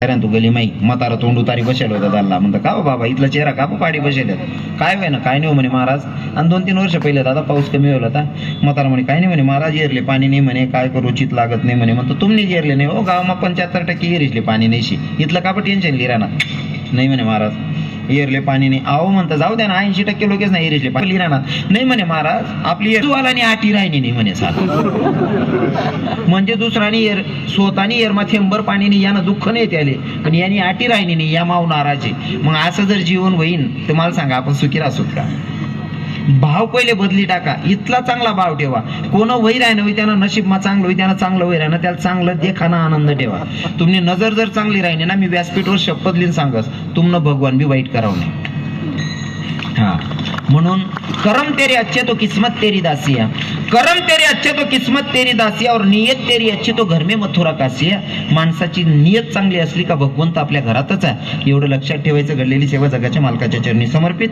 तू गली माई म्हातारा तोंड उतारी बसेल होता दादा. म्हणतं का बाबा इथला चेहरा का पाडी बसेल काय होय ना काय नाही म्हणे महाराज. आणि 2-3 वर्ष पहिले दादा पाऊस कमी होईल होता. म्हातारा म्हणे काय नाही म्हणे महाराज येरले पाणी नाही म्हणे काय करू चित लागत नाही म्हणे. म्हणतो तुम्ही येरले नाही हो गाव मग 75% येरीसले पाणी नाही इथलं का पण टेन्शन लिहिरा ना नाही म्हणे महाराज येरले पाणी नाही. अहो म्हणतं जाऊ द्या ना 80% लोकच नाही येरीसले पाणी लिहिरा ना नाही म्हणे महाराज आपली येरवालानी आटी राहिली नाही म्हणे साधं. म्हणजे दुसरानी येर स्वतःनी येरमा थेंबर पाणी नाही यानं दुःख नाही त्याले पण यांनी आटी राहिली नाही या माव नाराजी. मग असं जर जीवन होईन तर मला सांगा आपण सुखी राहतो का. भाव पहिले बदली टाका इथला चांगला भाव ठेवा. कोण वैर आहे ना त्यानं नशीब मा चांगलं होई त्यानं चांगलं वैर आहे ना त्याला चांगलं देखाना आनंद ठेवा. तुम्ही नजर जर चांगली राहिली ना मी व्यासपीठवर शपथ लिहिन सांगस तुमनं भगवान बी वाईट करावं नाही. हा म्हणून करम तेरे अच्छे तो किस्मत तेरी दासिया करम तेरे अच्छे तो किस्मत तेरी दासिया और नियत तेरी अच्छी तो घर में मथुरा कासिया. माणसाची नियत चांगली असली का भगवंत आपल्या घरातच आहे एवढं लक्षात ठेवायचं. घडलेली सेवा जगाच्या मालकाच्या चरणी समर्पित.